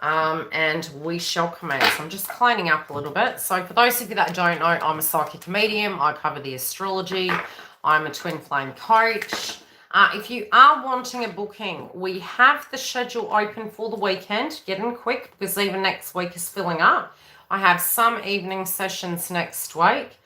and we shall commence. I'm just cleaning up a little bit. So for those of you that don't know, I'm a psychic medium. I cover the astrology. I'm a twin flame coach. If you are wanting a booking, we have the schedule open for the weekend. Get in quick because even next week is filling up. I have some evening sessions next week.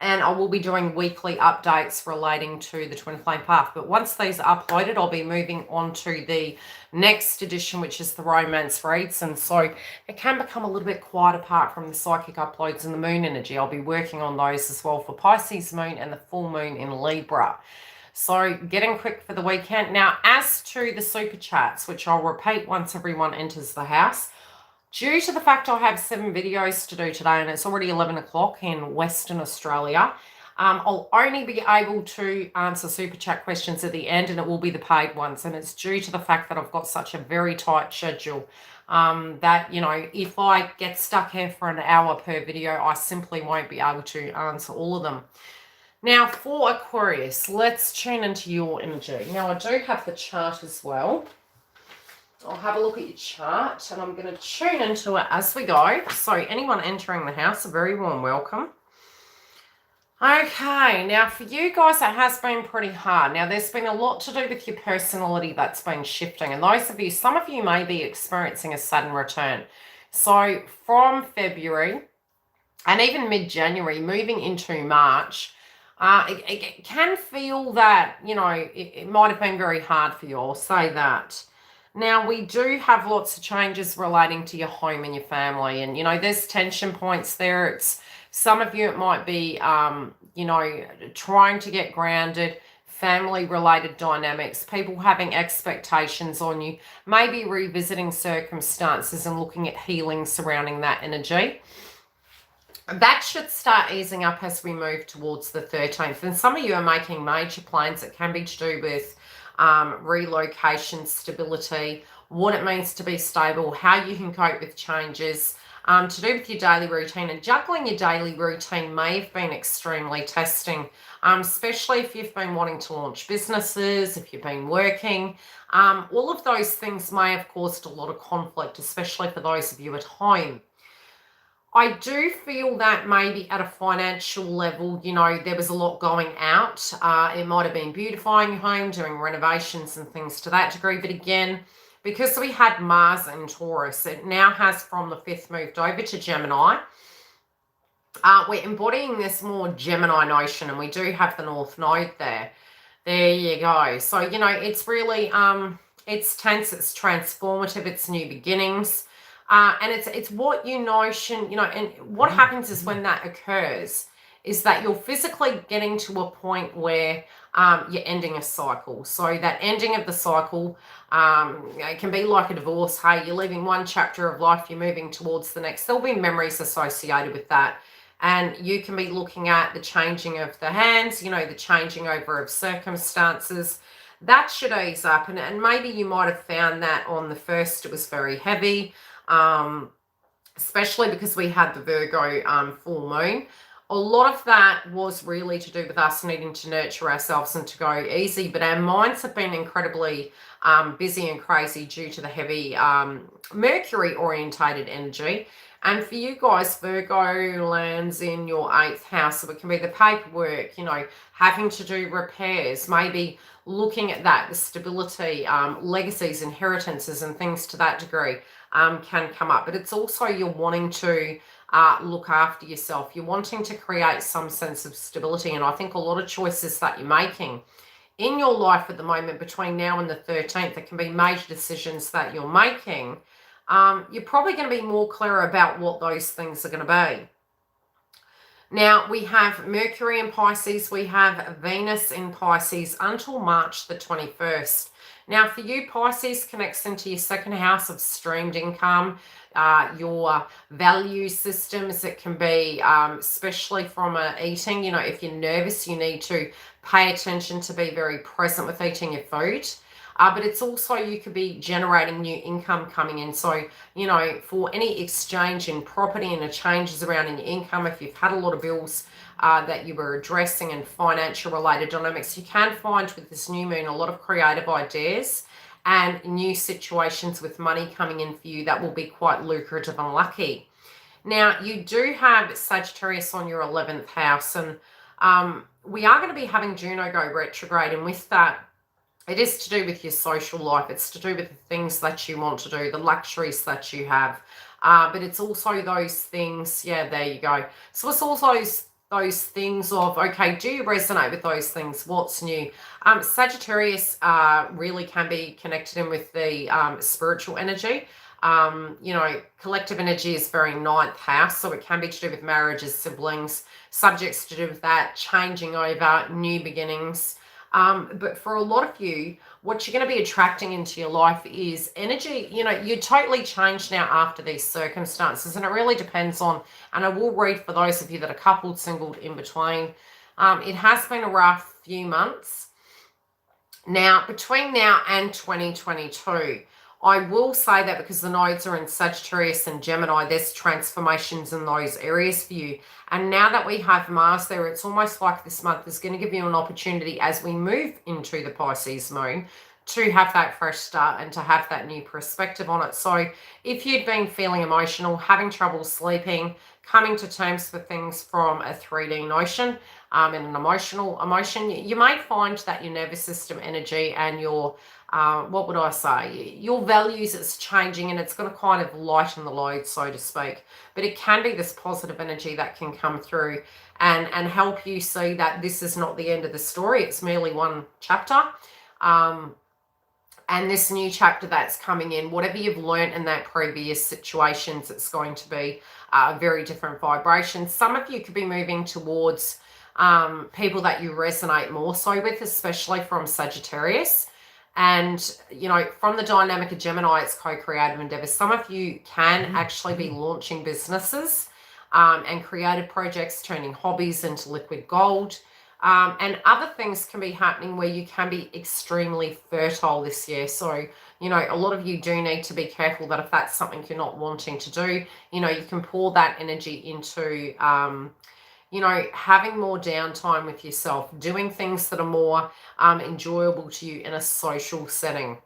And I will be doing weekly updates relating to the Twin Flame Path. But once these are uploaded, I'll be moving on to the next edition, which is the Romance Reads. And so it can become a little bit quiet apart from the psychic uploads and the moon energy. I'll be working on those as well for Pisces Moon and the full moon in Libra. So getting quick for the weekend. Now, as to the super chats, which I'll repeat once everyone enters the house, due to the fact I have 7 videos to do today and it's already 11 o'clock in Western Australia, I'll only be able to answer super chat questions at the end, and it will be the paid ones. And it's due to the fact that I've got such a very tight schedule that, you know, if I get stuck here for an hour per video, I simply won't be able to answer all of them. Now, for Aquarius, let's tune into your energy. Now, I do have the chart as well. I'll have a look at your chart and I'm going to tune into it as we go. So anyone entering the house, a very warm welcome. Okay, now for you guys, it has been pretty hard. Now, there's been a lot to do with your personality that's been shifting. And those of you, some of you may be experiencing a sudden return. So from February and even mid-January, moving into March, it can feel that, you know, it might have been very hard for you. I'll say that. Now, we do have lots of changes relating to your home and your family. And, you know, there's tension points there. It's some of you, it might be, you know, trying to get grounded, family-related dynamics, people having expectations on you, maybe revisiting circumstances and looking at healing surrounding that energy. That should start easing up as we move towards the 13th. And some of you are making major plans that can be to do with relocation, stability, what it means to be stable, how you can cope with changes, to do with your daily routine. And juggling your daily routine may have been extremely testing, especially if you've been wanting to launch businesses, if you've been working. All of those things may have caused a lot of conflict, especially for those of you at home. I do feel that maybe at a financial level, you know, there was a lot going out. It might have been beautifying your home, doing renovations and things to that degree. But again, because we had Mars in Taurus, it now has from the 5th moved over to Gemini. We're embodying this more Gemini notion, and we do have the North Node there. There you go. So, you know, it's really, it's tense, it's transformative, it's new beginnings. And it's what you notion, you know, and what happens is when that occurs is that you're physically getting to a point where you're ending a cycle. So that ending of the cycle, it can be like a divorce. Hey, you're leaving one chapter of life, you're moving towards the next. There'll be memories associated with that. And you can be looking at the changing of the hands, you know, the changing over of circumstances. That should ease up. And maybe you might have found that on the 1st it was very heavy. Especially because we had the Virgo full moon. A lot of that was really to do with us needing to nurture ourselves and to go easy, but our minds have been incredibly busy and crazy due to the heavy Mercury orientated energy. And for you guys, Virgo lands in your 8th house, so it can be the paperwork, you know, having to do repairs, maybe looking at that, the stability, legacies, inheritances and things to that degree can come up. But it's also you're wanting to look after yourself. You're wanting to create some sense of stability. And I think a lot of choices that you're making in your life at the moment between now and the 13th, there can be major decisions that you're making. You're probably going to be more clear about what those things are going to be. Now, we have Mercury in Pisces, we have Venus in Pisces until March the 21st. Now, for you, Pisces connects into your 2nd house of streamed income, your value systems. It can be, especially from eating, you know, if you're nervous, you need to pay attention to be very present with eating your food. But it's also, you could be generating new income coming in. So, you know, for any exchange in property and the changes around in your income, if you've had a lot of bills that you were addressing and financial related dynamics, you can find with this new moon a lot of creative ideas and new situations with money coming in for you that will be quite lucrative and lucky. Now, you do have Sagittarius on your 11th house, and we are going to be having Juno go retrograde, and with that, it is to do with your social life. It's to do with the things that you want to do, the luxuries that you have. But it's also those things, yeah, there you go. So it's also those things of, okay, do you resonate with those things? What's new? Sagittarius really can be connected in with the spiritual energy. Collective energy is very ninth house, so it can be to do with marriages, siblings, subjects to do with that, changing over, new beginnings. But for a lot of you, what you're going to be attracting into your life is energy. You're totally changed now after these circumstances, and it really depends on, and I will read for those of you that are coupled, singled, in between. It has been a rough few months. Now, between now and 2022, I will say that because the nodes are in Sagittarius and Gemini, there's transformations in those areas for you. And now that we have Mars there, it's almost like this month is going to give you an opportunity as we move into the Pisces Moon to have that fresh start and to have that new perspective on it. So if you'd been feeling emotional, having trouble sleeping, coming to terms with things from a 3D notion, and an emotional emotion, you may find that your nervous system energy and your what would I say, your values is changing, and it's going to kind of lighten the load, so to speak. But it can be this positive energy that can come through and help you see that this is not the end of the story. It's merely one chapter. And this new chapter that's coming in, whatever you've learned in that previous situations, it's going to be a very different vibration. Some of you could be moving towards people that you resonate more so with, especially from Sagittarius. And, from the dynamic of Gemini, it's co-creative endeavors. Some of you can actually be launching businesses and creative projects, turning hobbies into liquid gold. And other things can be happening where you can be extremely fertile this year. So, a lot of you do need to be careful that if that's something you're not wanting to do, you can pour that energy into having more downtime with yourself, doing things that are more enjoyable to you in a social setting.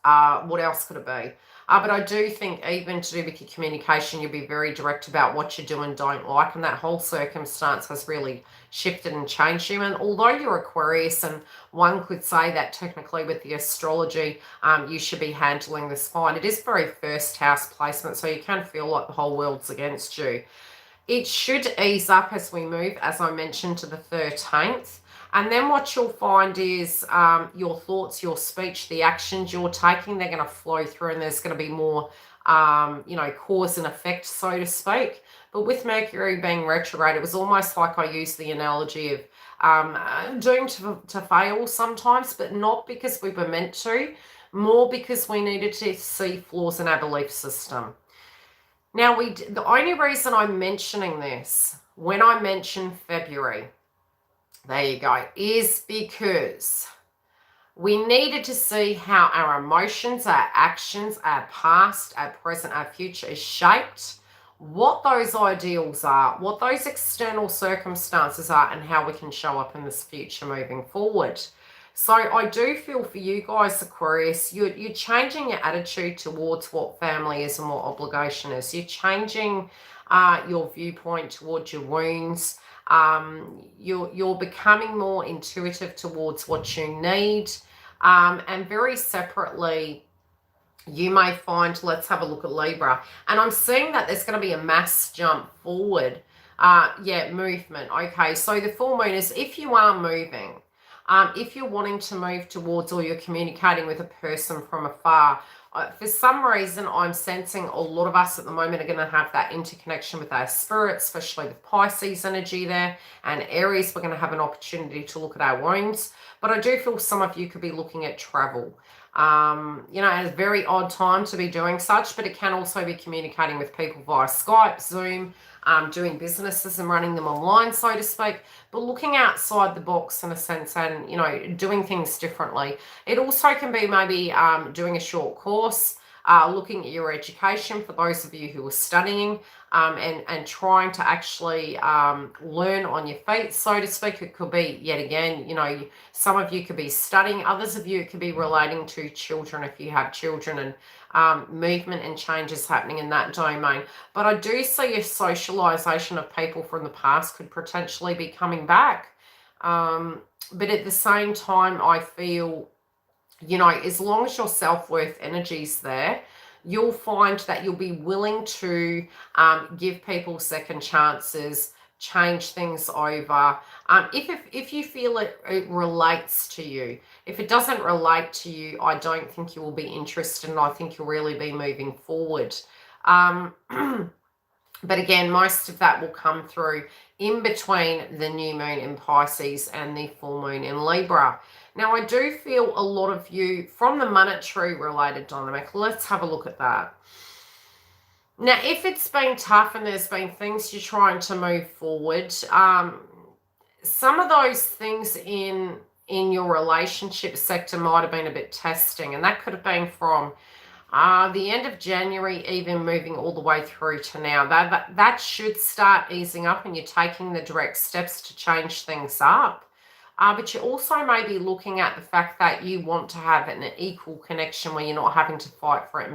What else could it be? But I do think even to do with your communication, you'll be very direct about what you do and don't like. And that whole circumstance has really shifted and changed you. And although you're Aquarius, and one could say that technically with the astrology, you should be handling this fine. It is very first house placement, so you can feel like the whole world's against you. It should ease up as we move, as I mentioned, to the 13th. And then what you'll find is your thoughts, your speech, the actions you're taking, they're going to flow through, and there's going to be more, cause and effect, so to speak. But with Mercury being retrograde, it was almost like I used the analogy of doomed to fail sometimes, but not because we were meant to, more because we needed to see flaws in our belief system. Now, the only reason I'm mentioning this, when I mention February, there you go, is because we needed to see how our emotions, our actions, our past, our present, our future is shaped, what those ideals are, what those external circumstances are, and how we can show up in this future moving forward. So I do feel for you guys, Aquarius, you're changing your attitude towards what family is and what obligation is. You're changing your viewpoint towards your wounds. You're becoming more intuitive towards what you need. And very separately, you may find, let's have a look at Libra. And I'm seeing that there's going to be a mass jump forward. Movement. Okay, so the full moon is if you are moving. If you're wanting to move towards, or you're communicating with a person from afar, for some reason, I'm sensing a lot of us at the moment are going to have that interconnection with our spirit, especially with Pisces energy there, and Aries, we're going to have an opportunity to look at our wounds. But I do feel some of you could be looking at travel. At a very odd time to be doing such, but it can also be communicating with people via Skype, Zoom, doing businesses and running them online, so to speak, but looking outside the box in a sense and, doing things differently. It also can be maybe doing a short course, looking at your education for those of you who are studying, and trying to actually learn on your feet, so to speak. It could be, yet again, some of you could be studying, others of you it could be relating to children if you have children, and movement and changes happening in that domain. But I do see a socialization of people from the past could potentially be coming back. But at the same time, I feel, as long as your self-worth energy is there, you'll find that you'll be willing to give people second chances, change things over. If you feel it relates to you. If it doesn't relate to you, I don't think you will be interested, and I think you'll really be moving forward. But again, most of that will come through in between the new moon in Pisces and the full moon in Libra. Now, I do feel a lot of you from the monetary related dynamic. Let's have a look at that. Now, if it's been tough and there's been things you're trying to move forward, some of those things in your relationship sector might have been a bit testing, and that could have been from the end of January, even moving all the way through to now. That should start easing up, and you're taking the direct steps to change things up. But you also may be looking at the fact that you want to have an equal connection where you're not having to fight for it,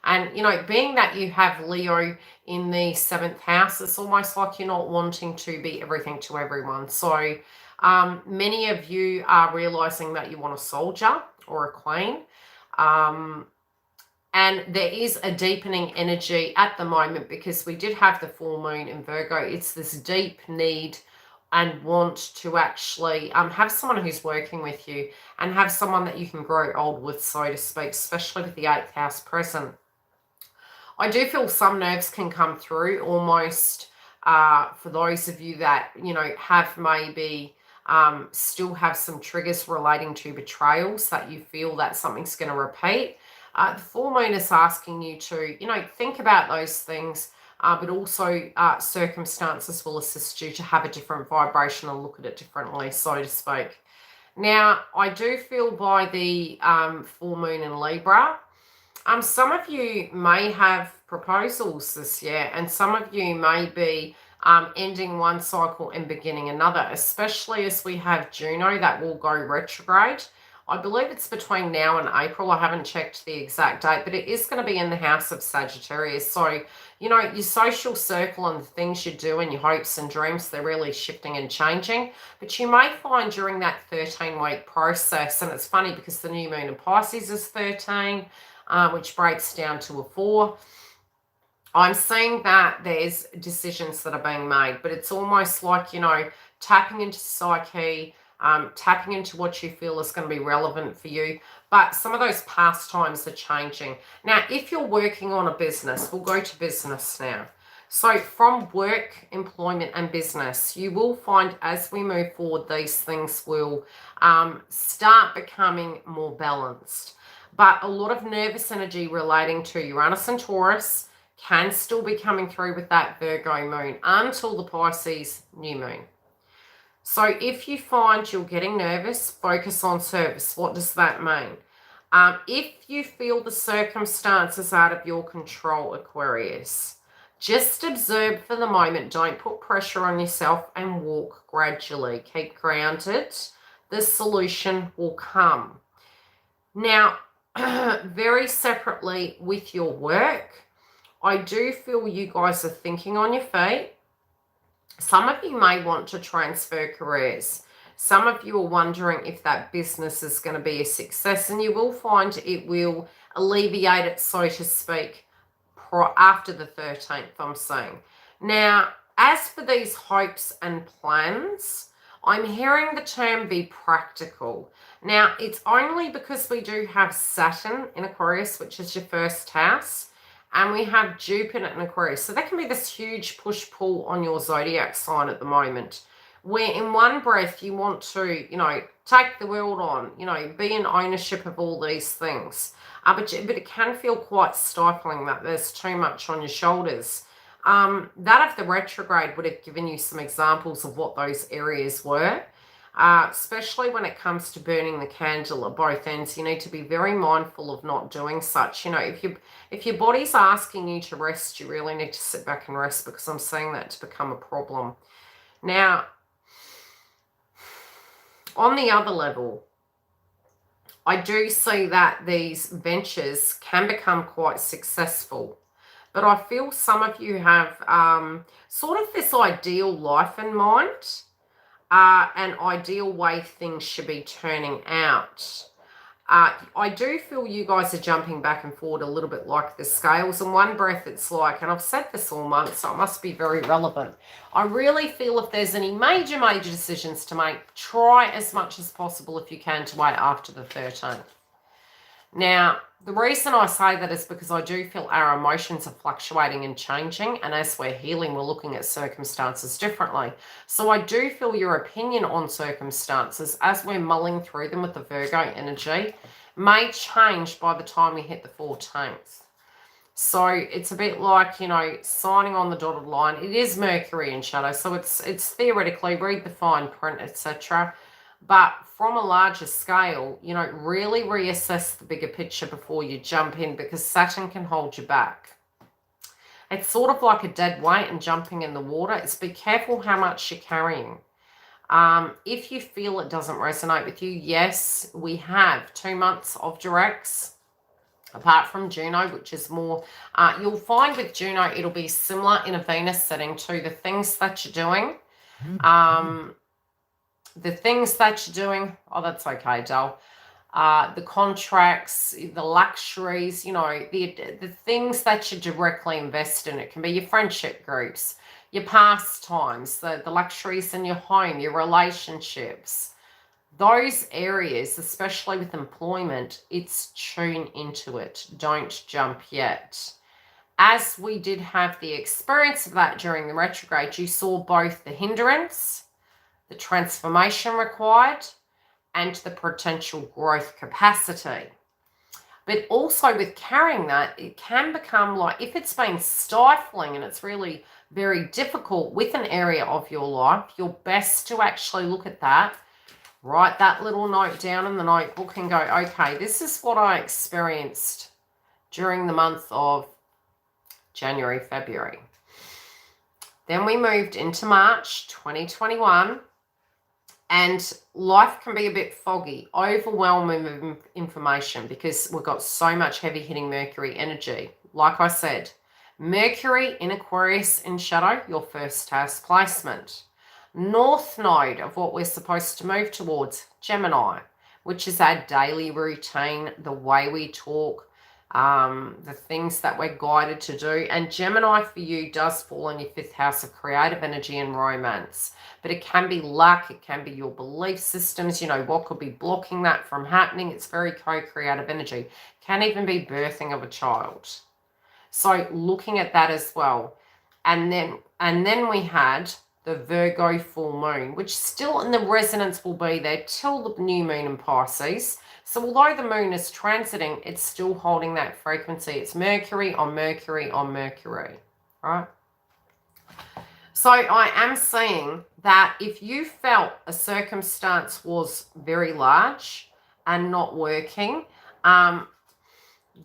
and being that you have Leo in the 7th house, it's almost like you're not wanting to be everything to everyone. So many of you are realizing that you want a soldier or a queen. And there is a deepening energy at the moment because we did have the full moon in Virgo. It's this deep need and want to actually have someone who's working with you and have someone that you can grow old with, so to speak, especially with the 8th house present. I do feel some nerves can come through almost for those of you that, have maybe still have some triggers relating to betrayals, that you feel that something's going to repeat. The full moon is asking you to, think about those things, but also circumstances will assist you to have a different vibration and look at it differently, so to speak. Now, I do feel by the full moon in Libra, some of you may have proposals this year, and some of you may be ending one cycle and beginning another, especially as we have Juno that will go retrograde. I believe it's between now and April. I haven't checked the exact date, but it is going to be in the house of Sagittarius. So, your social circle and the things you do and your hopes and dreams, they're really shifting and changing. But you may find during that 13-week process, and it's funny because the new moon in Pisces is 13, which breaks down to a 4. I'm seeing that there's decisions that are being made, but it's almost like, tapping into psyche, tapping into what you feel is going to be relevant for you. But some of those past times are changing. Now, if you're working on a business, we'll go to business now. So from work, employment, and business, you will find as we move forward, these things will start becoming more balanced. But a lot of nervous energy relating to Uranus and Taurus can still be coming through with that Virgo moon until the Pisces new moon. So if you find you're getting nervous, focus on service. What does that mean? If you feel the circumstances out of your control, Aquarius, just observe for the moment. Don't put pressure on yourself and walk gradually. Keep grounded. The solution will come. Now, very separately with your work, I do feel you guys are thinking on your feet. Some of you may want to transfer careers. Some of you are wondering if that business is going to be a success, and you will find it will alleviate it, so to speak, after the 13th, I'm saying. Now, as for these hopes and plans, I'm hearing the term be practical. Now, it's only because we do have Saturn in Aquarius, which is your first house, and we have Jupiter in Aquarius. So that can be this huge push-pull on your zodiac sign at the moment, where in one breath you want to, take the world on, be in ownership of all these things. But it can feel quite stifling that there's too much on your shoulders. That of the retrograde would have given you some examples of what those areas were. especially when it comes to burning the candle at both ends. You need to be very mindful of not doing such. You know, if your body's asking you to rest, you really need to sit back and rest, because I'm seeing that to become a problem. Now, on the other level, I do see that these ventures can become quite successful. But I feel some of you have sort of this ideal life in mind, an ideal way things should be turning out. I do feel you guys are jumping back and forward a little bit like the scales. In one breath, it's like, and I've said this all month, so it must be very relevant. I really feel if there's any major decisions to make, try as much as possible, if you can, to wait after the 13th. Now, the reason I say that is because I do feel our emotions are fluctuating and changing, and as we're healing, we're looking at circumstances differently. So I do feel your opinion on circumstances, as we're mulling through them with the Virgo energy, may change by the time we hit the 14th. So it's a bit like, you know, signing on the dotted line. It is Mercury in shadow, so it's theoretically, read the fine print, etc. But from a larger scale, you know, really reassess the bigger picture before you jump in, because Saturn can hold you back. It's sort of like a dead weight and jumping in the water. It's be careful how much you're carrying. If you feel it doesn't resonate with you, yes, we have 2 months of directs, apart from Juno, which is more, you'll find with Juno, it'll be similar in a Venus setting to the things that you're doing. The things that you're doing, oh, that's okay, Dal. The contracts, the luxuries, you know, the things that you directly invest in. It can be your friendship groups, your pastimes, the luxuries in your home, your relationships. Those areas, especially with employment, it's tune into it. Don't jump yet. As we did have the experience of that during the retrograde, you saw both the hindrance, the transformation required, and the potential growth capacity. But also with carrying that, it can become like, if it's been stifling and it's really very difficult with an area of your life, you're best to actually look at that, write that little note down in the notebook and go, okay, this is what I experienced during the month of January, February. Then we moved into March 2021. And life can be a bit foggy, overwhelming of information, because we've got so much heavy hitting Mercury energy. Like I said, Mercury in Aquarius in shadow, your first house placement. North node of what we're supposed to move towards, Gemini, which is our daily routine, the way we talk, the things that we're guided to do. And Gemini for you does fall in your 5th house of creative energy and romance. But it can be luck, it can be your belief systems, you know, what could be blocking that from happening. It's very co-creative energy. Can even be birthing of a child. So looking at that as well. And then we had the Virgo full moon, which still in the resonance will be there till the new moon in Pisces. So although the moon is transiting, it's still holding that frequency. It's Mercury on Mercury on Mercury, right? So I am seeing that if you felt a circumstance was very large and not working,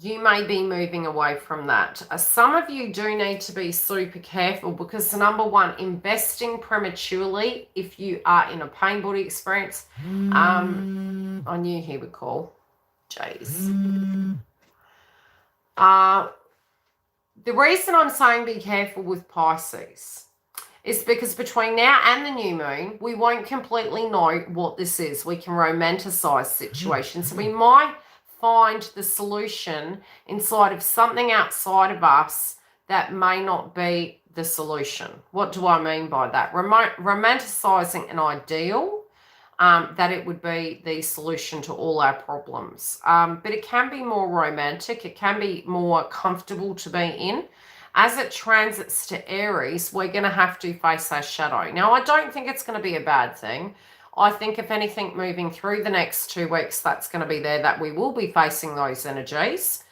you may be moving away from that. Some of you do need to be super careful, because number one, investing prematurely, if you are in a pain body experience, I knew he would call. Jeez. The reason I'm saying be careful with Pisces is because between now and the new moon, we won't completely know what this is. We can romanticize situations. So we might find the solution inside of something outside of us that may not be the solution. What do I mean by that? Romanticizing an ideal, that it would be the solution to all our problems. But it can be more romantic. It can be more comfortable to be in. As it transits to Aries, we're going to have to face our shadow. Now, I don't think it's going to be a bad thing. I think if anything, moving through the next 2 weeks, that's going to be there, that we will be facing those energies.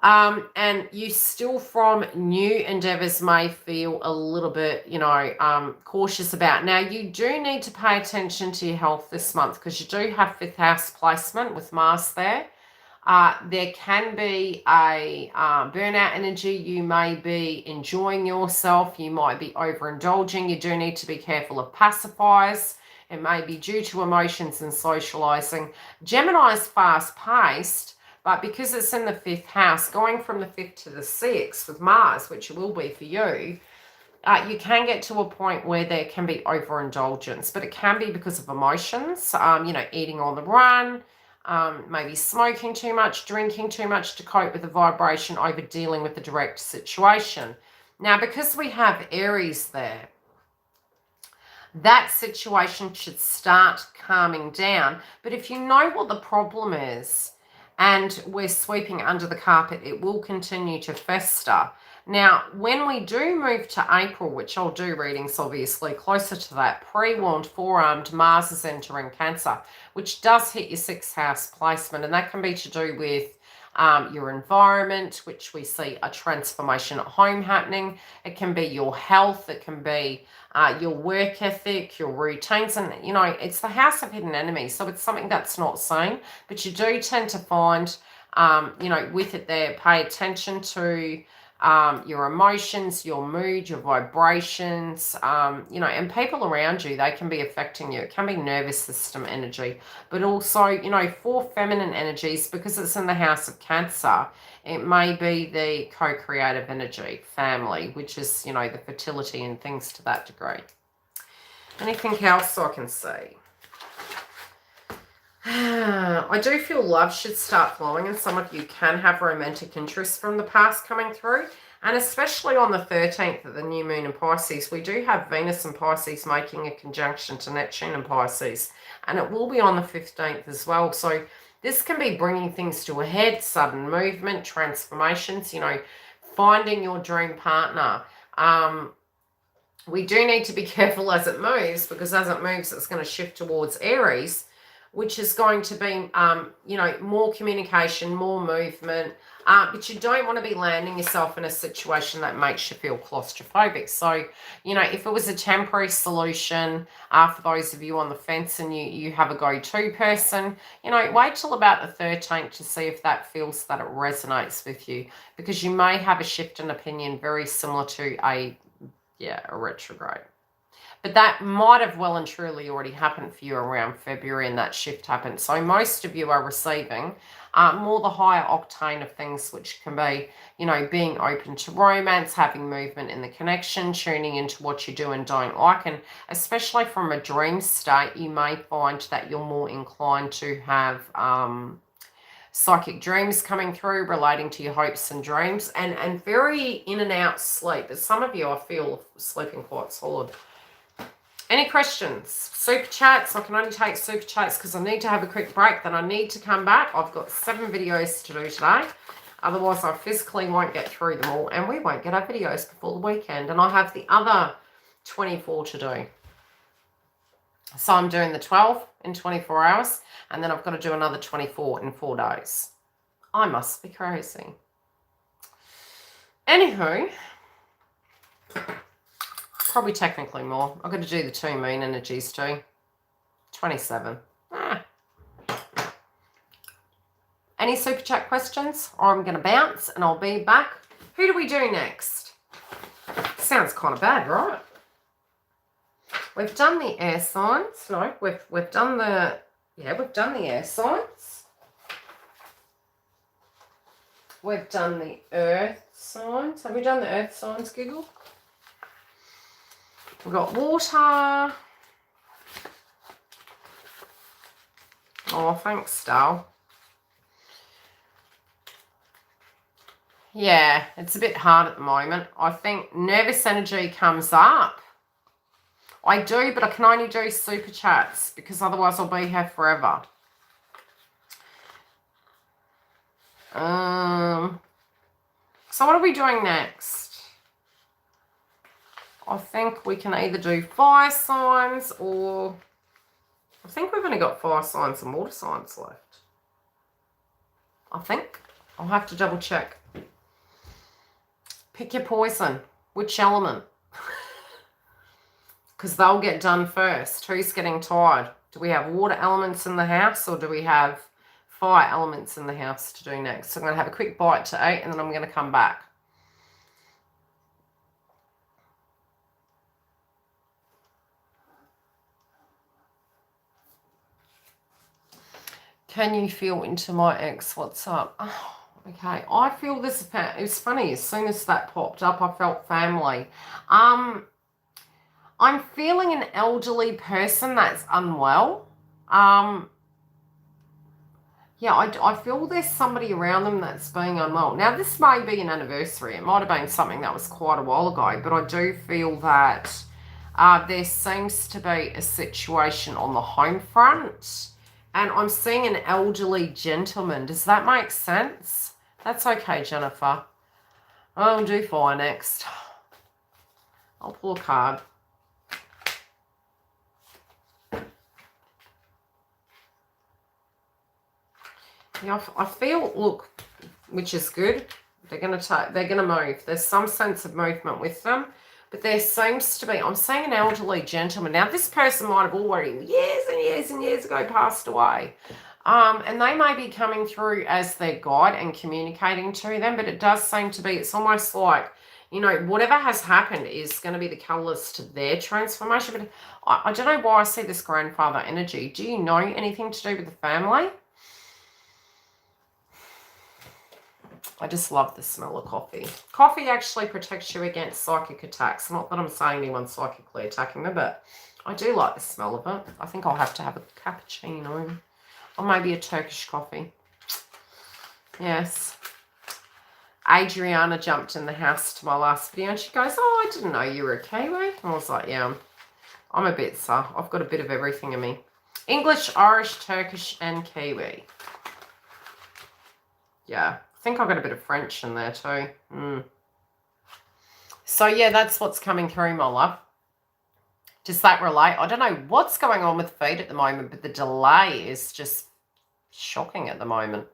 And you still from new endeavors may feel a little bit, cautious about. Now, you do need to pay attention to your health this month because you do have 5th house placement with Mars there. There can be a burnout energy. You may be enjoying yourself. You might be overindulging. You do need to be careful of pacifiers. It may be due to emotions and socializing. Gemini is fast-paced, but because it's in the 5th house, going from the 5th to the 6th with Mars, which it will be for you, you can get to a point where there can be overindulgence, but it can be because of emotions, eating on the run, maybe smoking too much, drinking too much to cope with the vibration, over dealing with the direct situation. Now, because we have Aries there, that situation should start calming down. But if you know what the problem is and we're sweeping under the carpet, it will continue to fester. Now, when we do move to April, which I'll do readings obviously closer to that, pre-warned, forearmed, Mars is entering Cancer, which does hit your 6th house placement, and that can be to do with your environment, which we see a transformation at home happening. It can be your health. It can be your work ethic, your routines. And, it's the house of hidden enemies. So it's something that's not seen. But you do tend to find, with it there, pay attention to your emotions, your mood, your vibrations, and people around you, they can be affecting you. It can be nervous system energy, but also, for feminine energies, because it's in the house of Cancer, it may be the co-creative energy, family, which is, the fertility and things to that degree. Anything else I can see? I do feel love should start flowing, and some of you can have romantic interest from the past coming through. And especially on the 13th of the new moon in Pisces, we do have Venus and Pisces making a conjunction to Neptune and Pisces. And it will be on the 15th as well. So this can be bringing things to a head, sudden movement, transformations, finding your dream partner. We do need to be careful as it moves, because as it moves, it's going to shift towards Aries, which is going to be, more communication, more movement. But you don't want to be landing yourself in a situation that makes you feel claustrophobic. So, if it was a temporary solution, for those of you on the fence and you have a go-to person, wait till about the 13th to see if that feels that it resonates with you. Because you may have a shift in opinion very similar to a retrograde. But that might have well and truly already happened for you around February, and that shift happened. So most of you are receiving more the higher octane of things, which can be, being open to romance, having movement in the connection, tuning into what you do and don't like. And especially from a dream state, you may find that you're more inclined to have psychic dreams coming through relating to your hopes and dreams, and very in and out sleep. But some of you, I feel, sleeping quite solid. Any questions? Super chats. I can only take super chats because I need to have a quick break. Then I need to come back. I've got 7 videos to do today. Otherwise, I physically won't get through them all. And we won't get our videos before the weekend. And I have the other 24 to do. So I'm doing the 12 in 24 hours. And then I've got to do another 24 in 4 days. I must be crazy. Anywho, probably technically more. I've got to do the 2 moon energies too. 27. Any super chat questions? Or I'm going to bounce and I'll be back. Who do we do next? Sounds kind of bad, right? We've done the air signs. No, we've done the... Yeah, we've done the air signs. We've done the earth signs. Have we done the earth signs, Giggle? We've got water. Oh, thanks, Dal. Yeah, it's a bit hard at the moment. I think nervous energy comes up. I do, but I can only do super chats because otherwise I'll be here forever. So what are we doing next? I think we can either do fire signs or... I think we've only got fire signs and water signs left. I think. I'll have to double check. Pick your poison. Which element? Because they'll get done first. Who's getting tired? Do we have water elements in the house, or do we have fire elements in the house to do next? So I'm going to have a quick bite to eat, and then I'm going to come back. Can you feel into my ex? What's up? Oh, okay. I feel this. It's funny. As soon as that popped up, I felt family. I'm feeling an elderly person that's unwell. Yeah, I feel there's somebody around them that's being unwell. Now, this may be an anniversary. It might have been something that was quite a while ago, but I do feel that there seems to be a situation on the home front. And I'm seeing an elderly gentleman. Does that make sense? That's okay, Jennifer. I'll do fire next. I'll pull a card. Yeah, I feel, look, which is good. They're gonna move. There's some sense of movement with them. But there seems to be, I'm seeing an elderly gentleman. Now, this person might have already years and years and years ago passed away. And they may be coming through as their guide and communicating to them. But it does seem to be, it's almost like, you know, whatever has happened is going to be the catalyst to their transformation. But I don't know why I see this grandfather energy. Do you know anything to do with the family? I just love the smell of coffee. Coffee actually protects you against psychic attacks. Not that I'm saying anyone's psychically attacking me, but I do like the smell of it. I think I'll have to have a cappuccino or maybe a Turkish coffee. Yes. Adriana jumped in the house to my last video and she goes, oh, I didn't know you were a Kiwi. And I was like, yeah, I'm a bit, so I've got a bit of everything in me. English, Irish, Turkish, and Kiwi. Yeah. I think I've got a bit of French in there too. So, yeah, that's what's coming through, my love. Does that relate? I don't know what's going on with feed at the moment, but the delay is just shocking at the moment.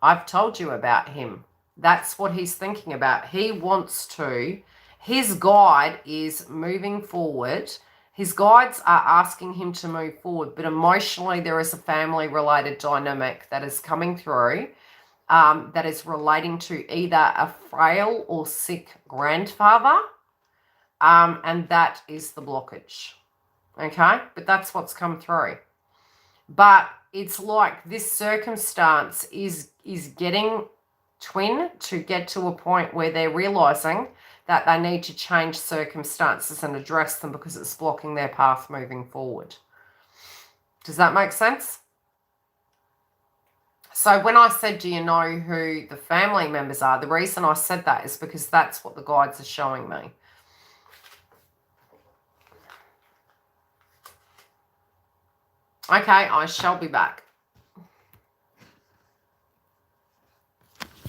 I've told you about him. That's what he's thinking about. He wants to. His guide is moving forward. His guides are asking him to move forward, but emotionally there is a family-related dynamic that is coming through that is relating to either a frail or sick grandfather, and that is the blockage. Okay? But that's what's come through. But it's like this circumstance is getting twin to get to a point where they're realizing that they need to change circumstances and address them because it's blocking their path moving forward. Does that make sense? So when I said, do you know who the family members are? The reason I said that is because that's what the guides are showing me. Okay, I shall be back.